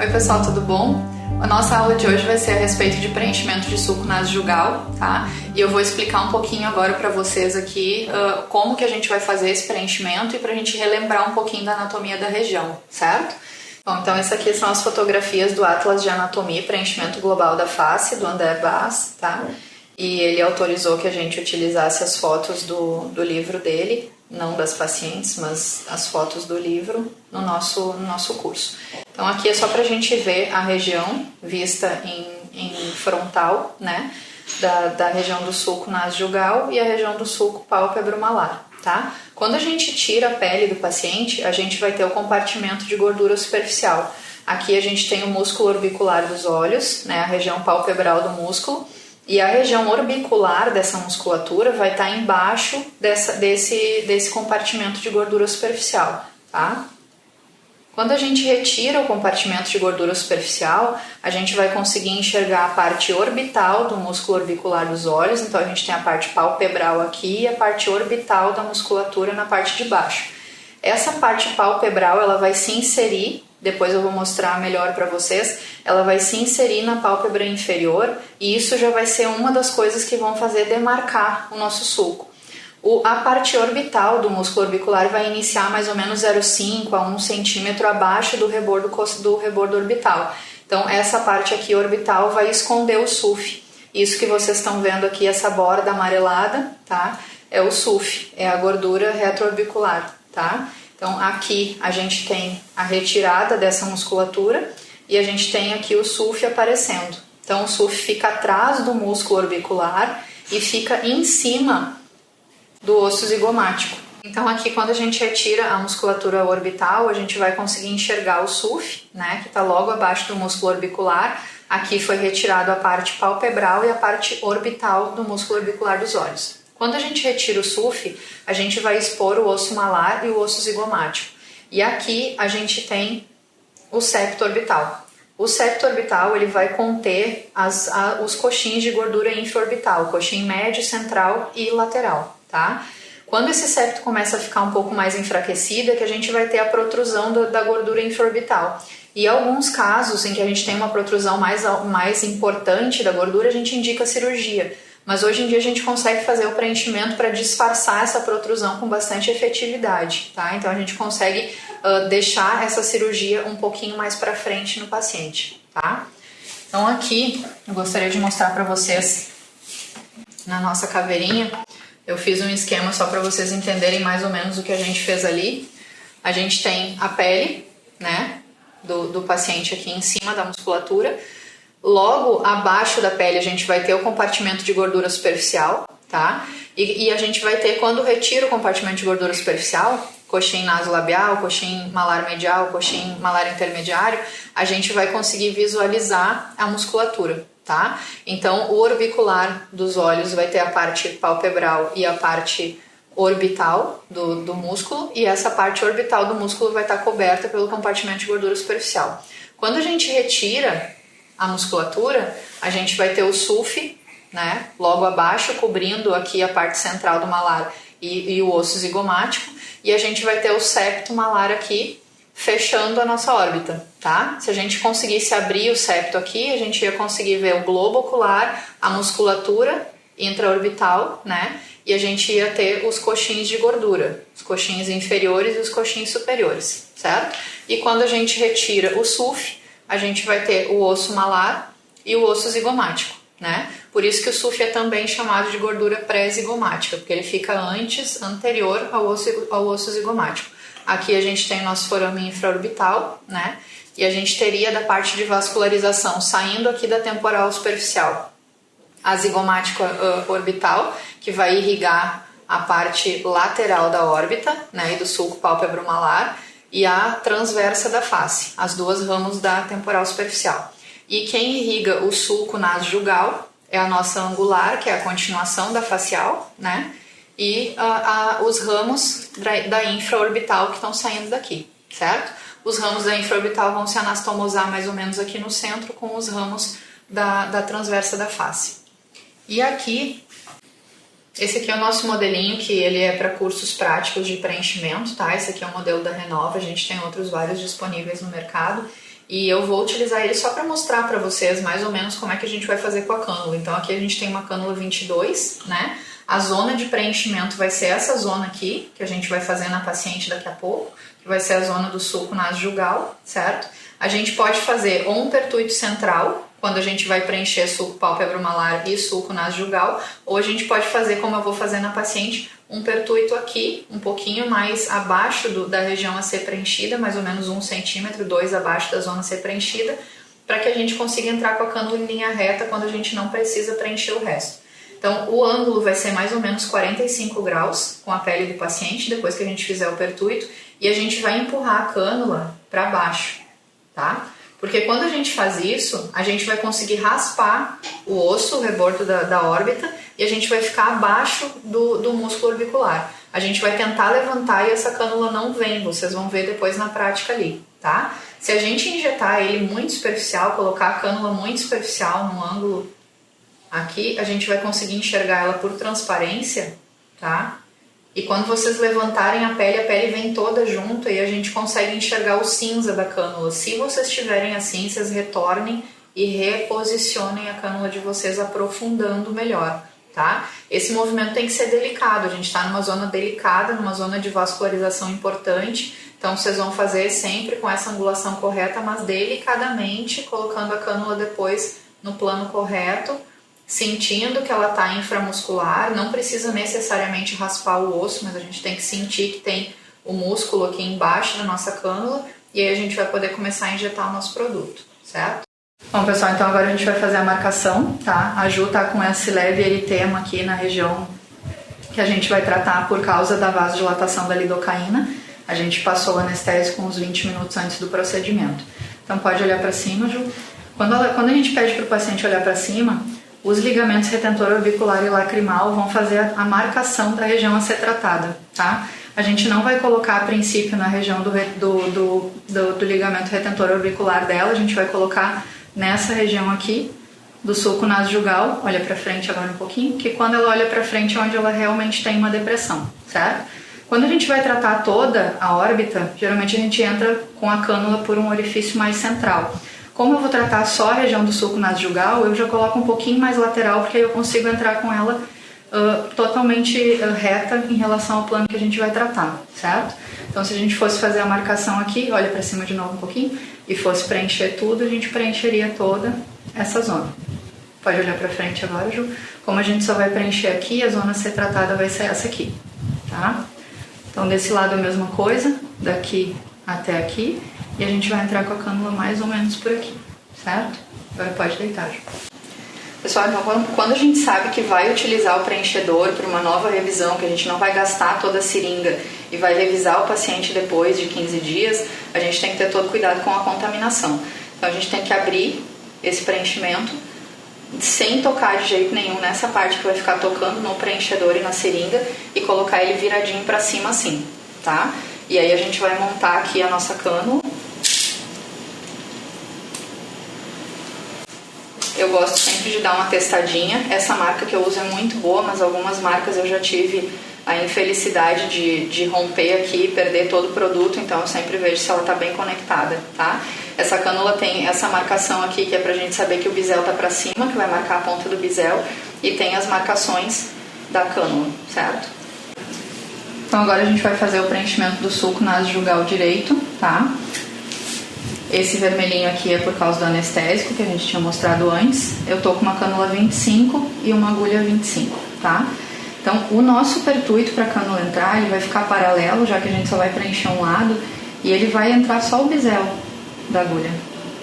Oi pessoal, tudo bom? A nossa aula de hoje vai ser a respeito de preenchimento de sulco nasojugal, tá? E eu vou explicar um pouquinho agora para vocês aqui como que a gente vai fazer esse preenchimento e pra gente relembrar um pouquinho da anatomia da região, certo? Bom, então essas aqui são as fotografias do Atlas de Anatomia e Preenchimento Global da Face, do André Bass, tá? E ele autorizou que a gente utilizasse as fotos do livro dele, não das pacientes, mas as fotos do livro no nosso curso. Então aqui é só pra gente ver a região vista em frontal, né? Da região do sulco nasojugal e a região do sulco pálpebro-malar, tá? Quando a gente tira a pele do paciente, a gente vai ter o compartimento de gordura superficial. Aqui a gente tem o músculo orbicular dos olhos, né? A região palpebral do músculo. E a região orbicular dessa musculatura vai estar embaixo desse compartimento de gordura superficial, tá? Quando a gente retira o compartimento de gordura superficial, a gente vai conseguir enxergar a parte orbital do músculo orbicular dos olhos. Então a gente tem a parte palpebral aqui e a parte orbital da musculatura na parte de baixo. Essa parte palpebral ela vai se inserir, depois eu vou mostrar melhor para vocês, ela vai se inserir na pálpebra inferior e isso já vai ser uma das coisas que vão fazer demarcar o nosso sulco. A parte orbital do músculo orbicular vai iniciar mais ou menos 0,5 a 1 centímetro abaixo do rebordo orbital. Então essa parte aqui orbital vai esconder o SUF. Isso que vocês estão vendo aqui, essa borda amarelada, tá? É o SUF, é a gordura retroorbicular, tá? Então aqui a gente tem a retirada dessa musculatura e a gente tem aqui o SUF aparecendo. Então o SUF fica atrás do músculo orbicular e fica em cima do osso zigomático. Então aqui quando a gente retira a musculatura orbital, a gente vai conseguir enxergar o SUF, né, que está logo abaixo do músculo orbicular. Aqui foi retirado a parte palpebral e a parte orbital do músculo orbicular dos olhos. Quando a gente retira o SUF, a gente vai expor o osso malar e o osso zigomático. E aqui a gente tem o septo orbital. O septo orbital ele vai conter os coxins de gordura infraorbital, coxim médio, central e lateral, tá? Quando esse septo começa a ficar um pouco mais enfraquecido, é que a gente vai ter a protrusão da gordura infraorbital. E em alguns casos em que a gente tem uma protrusão mais importante da gordura, a gente indica cirurgia. Mas hoje em dia a gente consegue fazer o preenchimento para disfarçar essa protrusão com bastante efetividade, tá? Então a gente consegue deixar essa cirurgia um pouquinho mais para frente no paciente, tá? Então aqui eu gostaria de mostrar para vocês na nossa caveirinha. Eu fiz um esquema só para vocês entenderem mais ou menos o que a gente fez ali. A gente tem a pele, né, do paciente aqui em cima da musculatura. Logo abaixo da pele a gente vai ter o compartimento de gordura superficial, tá? E a gente vai ter, quando retira o compartimento de gordura superficial, coxim nasolabial, coxim malar medial, coxim malar intermediário, a gente vai conseguir visualizar a musculatura, tá? Então o orbicular dos olhos vai ter a parte palpebral e a parte orbital do músculo, e essa parte orbital do músculo vai estar coberta pelo compartimento de gordura superficial. Quando a gente retira a musculatura, a gente vai ter o SUF, né, logo abaixo, cobrindo aqui a parte central do malar e o osso zigomático, e a gente vai ter o septo malar aqui, fechando a nossa órbita, tá? Se a gente conseguisse abrir o septo aqui, a gente ia conseguir ver o globo ocular, a musculatura intraorbital, né, e a gente ia ter os coxins de gordura, os coxins inferiores e os coxins superiores, certo? E quando a gente retira o SUF, a gente vai ter o osso malar e o osso zigomático, né? Por isso que o SUF é também chamado de gordura pré-zigomática, porque ele fica anterior ao osso zigomático. Aqui a gente tem o nosso forame infraorbital, né? E a gente teria da parte de vascularização saindo aqui da temporal superficial a zigomática orbital, que vai irrigar a parte lateral da órbita, né? E do sulco pálpebro-malar, e a transversa da face, as duas ramos da temporal superficial. E quem irriga o sulco nasojugal é a nossa angular, que é a continuação da facial, né? E os ramos da infraorbital que estão saindo daqui, certo? Os ramos da infraorbital vão se anastomosar mais ou menos aqui no centro com os ramos da transversa da face. E aqui, esse aqui é o nosso modelinho, que ele é para cursos práticos de preenchimento, tá? Esse aqui é o modelo da Renova, a gente tem outros vários disponíveis no mercado. e eu vou utilizar ele só para mostrar para vocês mais ou menos como é que a gente vai fazer com a cânula. Então aqui a gente tem uma cânula 22, né? A zona de preenchimento vai ser essa zona aqui, que a gente vai fazer na paciente daqui a pouco, que vai ser a zona do sulco nasojugal, certo? A gente pode fazer ou um pertuito central, quando a gente vai preencher sulco pálpebro-malar e sulco nasojugal, ou a gente pode fazer, como eu vou fazer na paciente, um pertuito aqui, um pouquinho mais abaixo da região a ser preenchida, mais ou menos 1 centímetro, 2 abaixo da zona a ser preenchida, para que a gente consiga entrar com a cânula em linha reta quando a gente não precisa preencher o resto. Então, o ângulo vai ser mais ou menos 45 graus com a pele do paciente, depois que a gente fizer o pertuito, e a gente vai empurrar a cânula para baixo, tá? Porque quando a gente faz isso, a gente vai conseguir raspar o osso, o rebordo da órbita, e a gente vai ficar abaixo do músculo orbicular. A gente vai tentar levantar e essa cânula não vem, vocês vão ver depois na prática ali, tá? Se a gente injetar ele muito superficial, colocar a cânula muito superficial num ângulo aqui, a gente vai conseguir enxergar ela por transparência, tá? E quando vocês levantarem a pele vem toda junto e a gente consegue enxergar o cinza da cânula. Se vocês tiverem assim, vocês retornem e reposicionem a cânula de vocês aprofundando melhor, tá? Esse movimento tem que ser delicado, a gente está numa zona delicada, numa zona de vascularização importante, então vocês vão fazer sempre com essa angulação correta, mas delicadamente, colocando a cânula depois no plano correto, sentindo que ela está inframuscular, não precisa necessariamente raspar o osso, mas a gente tem que sentir que tem o músculo aqui embaixo da nossa cânula e aí a gente vai poder começar a injetar o nosso produto, certo? Bom, pessoal, então agora a gente vai fazer a marcação, tá? A Ju tá com esse leve eritema aqui na região que a gente vai tratar por causa da vasodilatação da lidocaína. A gente passou o anestésico uns 20 minutos antes do procedimento. Então pode olhar para cima, Ju. Quando a gente pede para o paciente olhar para cima, os ligamentos retentor orbicular e lacrimal vão fazer a marcação da região a ser tratada, tá? A gente não vai colocar a princípio na região do ligamento retentor orbicular dela, a gente vai colocar nessa região aqui do sulco nasojugal, olha para frente agora um pouquinho, que quando ela olha para frente é onde ela realmente tem uma depressão, certo? Quando a gente vai tratar toda a órbita, geralmente a gente entra com a cânula por um orifício mais central. Como eu vou tratar só a região do sulco nasojugal, eu já coloco um pouquinho mais lateral, porque aí eu consigo entrar com ela totalmente reta em relação ao plano que a gente vai tratar, certo? Então, se a gente fosse fazer a marcação aqui, olha para cima de novo um pouquinho, e fosse preencher tudo, a gente preencheria toda essa zona. Pode olhar para frente agora, Ju. Como a gente só vai preencher aqui, a zona a ser tratada vai ser essa aqui, tá? Então, desse lado a mesma coisa, daqui até aqui. E a gente vai entrar com a cânula mais ou menos por aqui, certo? Agora pode deitar, Ju. Pessoal, então quando a gente sabe que vai utilizar o preenchedor para uma nova revisão, que a gente não vai gastar toda a seringa e vai revisar o paciente depois de 15 dias, a gente tem que ter todo cuidado com a contaminação. Então a gente tem que abrir esse preenchimento sem tocar de jeito nenhum nessa parte que vai ficar tocando no preenchedor e na seringa e colocar ele viradinho para cima assim, tá? E aí a gente vai montar aqui a nossa cânula. Eu gosto sempre de dar uma testadinha. Essa marca que eu uso é muito boa, mas algumas marcas eu já tive a infelicidade de romper aqui e perder todo o produto, então eu sempre vejo se ela está bem conectada, tá? Essa cânula tem essa marcação aqui que é pra gente saber que o bisel tá pra cima, que vai marcar a ponta do bisel, e tem as marcações da cânula, certo? Então agora a gente vai fazer o preenchimento do sulco nasojugal direito, tá? Esse vermelhinho aqui é por causa do anestésico que a gente tinha mostrado antes. Eu tô com uma cânula 25 e uma agulha 25, tá? Então o nosso pertuito para a cânula entrar, ele vai ficar paralelo, já que a gente só vai preencher um lado, e ele vai entrar só o bisel da agulha,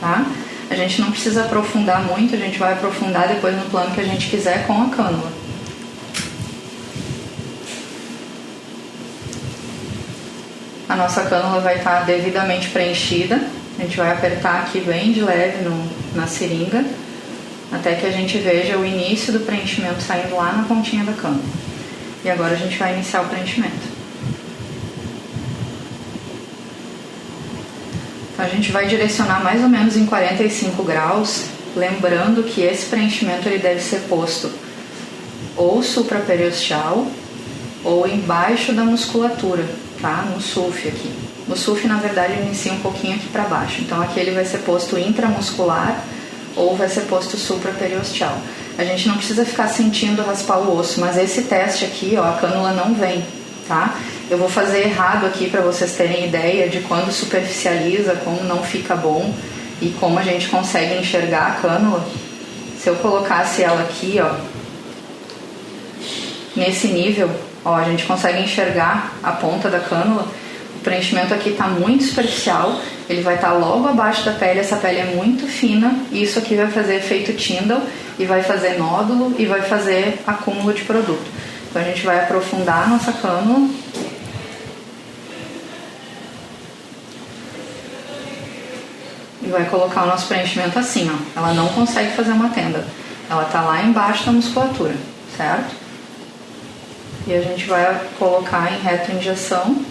tá? A gente não precisa aprofundar muito, a gente vai aprofundar depois no plano que a gente quiser com a cânula. A nossa cânula vai estar devidamente preenchida. A gente vai apertar aqui bem de leve na seringa, até que a gente veja o início do preenchimento saindo lá na pontinha da cânula. E agora a gente vai iniciar o preenchimento. Então a gente vai direcionar mais ou menos em 45 graus, lembrando que esse preenchimento ele deve ser posto ou supraperiosteal ou embaixo da musculatura, tá? No SUF aqui. O SUF, na verdade, inicia um pouquinho aqui para baixo. Então aqui ele vai ser posto intramuscular ou vai ser posto supraperiosteal. A gente não precisa ficar sentindo raspar o osso, mas esse teste aqui, ó, a cânula não vem, tá? Eu vou fazer errado aqui para vocês terem ideia de quando superficializa, como não fica bom e como a gente consegue enxergar a cânula. Se eu colocasse ela aqui, ó, nesse nível, ó, a gente consegue enxergar a ponta da cânula. O preenchimento aqui está muito superficial, ele vai estar logo abaixo da pele, essa pele é muito fina e isso aqui vai fazer efeito Tyndall e vai fazer nódulo e vai fazer acúmulo de produto. Então a gente vai aprofundar a nossa cânula. E vai colocar o nosso preenchimento assim, ó. Ela não consegue fazer uma tenda, ela está lá embaixo da musculatura, certo? E a gente vai colocar em retroinjeção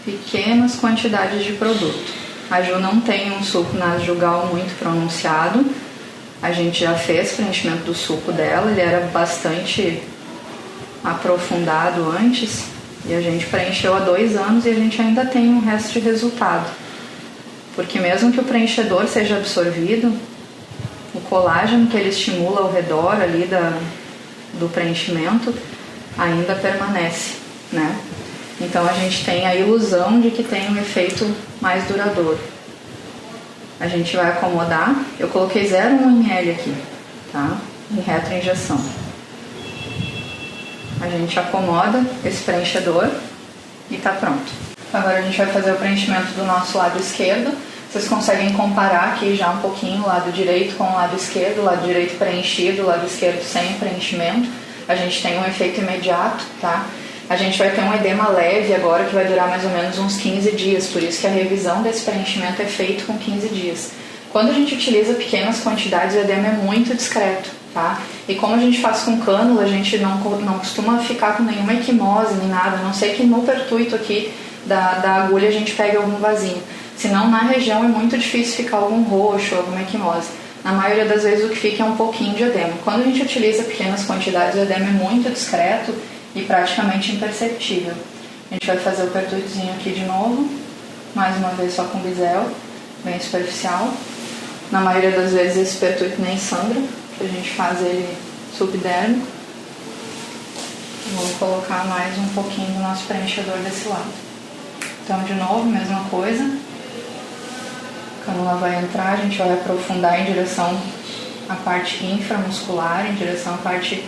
pequenas quantidades de produto. A Ju não tem um suco nasojugal muito pronunciado. A gente já fez preenchimento do suco dela, ele era bastante aprofundado antes. E a gente preencheu há 2 anos e a gente ainda tem um resto de resultado. Porque mesmo que o preenchedor seja absorvido, o colágeno que ele estimula ao redor ali do preenchimento ainda permanece, né? Então a gente tem a ilusão de que tem um efeito mais duradouro. A gente vai acomodar. Eu coloquei 0,1 ml aqui, tá? Em retroinjeção. A gente acomoda esse preenchedor e tá pronto. Agora a gente vai fazer o preenchimento do nosso lado esquerdo. Vocês conseguem comparar aqui já um pouquinho o lado direito com o lado esquerdo, o lado direito preenchido, o lado esquerdo sem preenchimento. A gente tem um efeito imediato, tá? A gente vai ter um edema leve agora que vai durar mais ou menos uns 15 dias, por isso que a revisão desse preenchimento é feita com 15 dias. Quando a gente utiliza pequenas quantidades, o edema é muito discreto, tá? E como a gente faz com cânula, a gente não costuma ficar com nenhuma equimose nem nada, a não ser que no pertuito aqui da agulha a gente pegue algum vasinho. Senão na região é muito difícil ficar algum roxo, alguma equimose. Na maioria das vezes o que fica é um pouquinho de edema. Quando a gente utiliza pequenas quantidades, o edema é muito discreto e praticamente imperceptível. A gente vai fazer o pertuitozinho aqui de novo, mais uma vez só com bisel, bem superficial. Na maioria das vezes esse pertuito nem sangra, a gente faz ele subdérmico. Vamos colocar mais um pouquinho do nosso preenchedor desse lado. Então de novo, mesma coisa. A cânula vai entrar, a gente vai aprofundar em direção à parte inframuscular, em direção à parte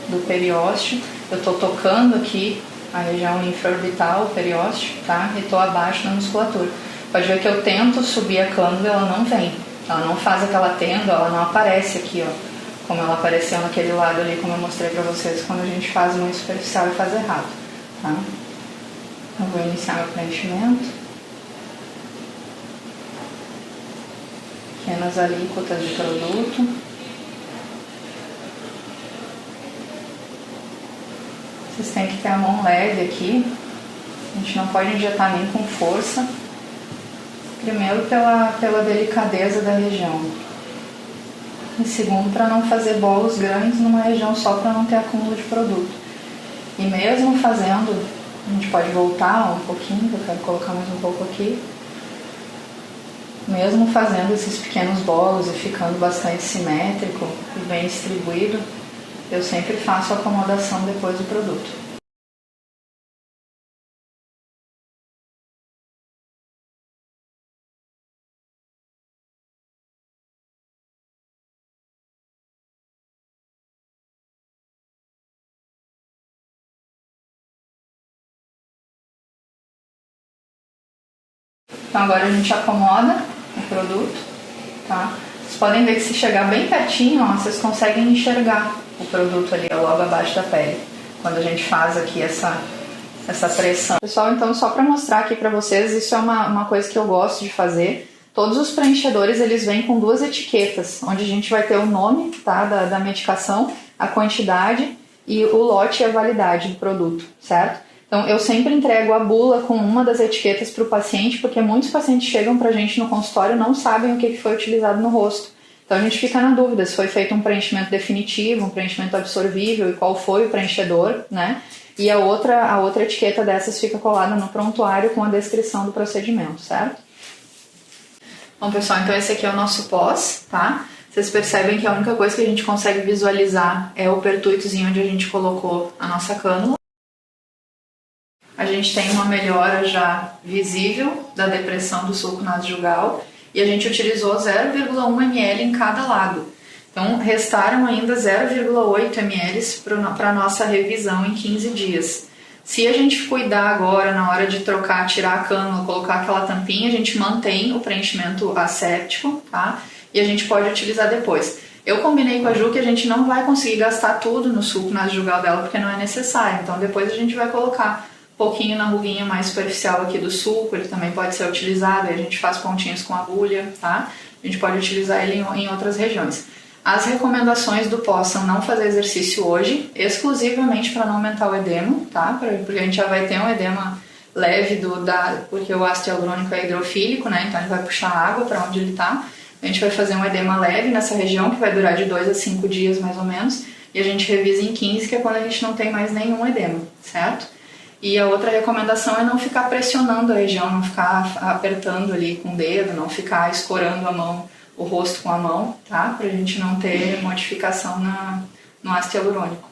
do periósteo. Eu estou tocando aqui a região infraorbital, o periósteo, tá? E estou abaixo da musculatura. Pode ver que eu tento subir a cânula e ela não vem. Ela não faz aquela tenda, ela não aparece aqui, ó. Como ela apareceu naquele lado ali, como eu mostrei pra vocês, quando a gente faz muito superficial e faz errado, tá? Eu vou iniciar meu preenchimento. Pequenas alíquotas de produto. Vocês têm que ter a mão leve aqui. A gente não pode injetar nem com força. Primeiro pela delicadeza da região. E segundo, para não fazer bolos grandes numa região só, para não ter acúmulo de produto. E mesmo fazendo, a gente pode voltar um pouquinho, que eu quero colocar mais um pouco aqui. Mesmo fazendo esses pequenos bolos e ficando bastante simétrico e bem distribuído, eu sempre faço a acomodação depois do produto. Então agora a gente acomoda o produto, tá? Vocês podem ver que se chegar bem pertinho, ó, vocês conseguem enxergar o produto ali, ó, logo abaixo da pele, quando a gente faz aqui essa pressão. Pessoal, então só para mostrar aqui para vocês, isso é uma coisa que eu gosto de fazer. Todos os preenchedores, eles vêm com 2 etiquetas, onde a gente vai ter o nome, tá, da medicação, a quantidade e o lote e a validade do produto, certo? Então, eu sempre entrego a bula com uma das etiquetas para o paciente, porque muitos pacientes chegam para a gente no consultório e não sabem o que foi utilizado no rosto. Então a gente fica na dúvida se foi feito um preenchimento definitivo, um preenchimento absorvível e qual foi o preenchedor, né? E a outra etiqueta dessas fica colada no prontuário com a descrição do procedimento, certo? Bom, pessoal, então esse aqui é o nosso pós, tá? Vocês percebem que a única coisa que a gente consegue visualizar é o pertuitozinho onde a gente colocou a nossa cânula. A gente tem uma melhora já visível da depressão do sulco nasojugal e a gente utilizou 0,1 ml em cada lado. Então, restaram ainda 0,8 ml para a nossa revisão em 15 dias. Se a gente cuidar agora, na hora de trocar, tirar a cânula, colocar aquela tampinha, a gente mantém o preenchimento asséptico, tá? E a gente pode utilizar depois. Eu combinei com a Ju que a gente não vai conseguir gastar tudo no sulco nasojugal dela, porque não é necessário. Então, depois a gente vai colocar um pouquinho na ruguinha mais superficial aqui do sulco, ele também pode ser utilizado, aí a gente faz pontinhos com agulha, tá? A gente pode utilizar ele em outras regiões. As recomendações do pós são não fazer exercício hoje, exclusivamente para não aumentar o edema, tá? Porque a gente já vai ter um edema leve porque o ácido hialurônico é hidrofílico, né? Então ele vai puxar água para onde ele está. A gente vai fazer um edema leve nessa região, que vai durar de 2 a 5 dias mais ou menos, e a gente revisa em 15, que é quando a gente não tem mais nenhum edema, certo? E a outra recomendação é não ficar pressionando a região, não ficar apertando ali com o dedo, não ficar escorando a mão, o rosto com a mão, tá? Pra gente não ter modificação no ácido hialurônico.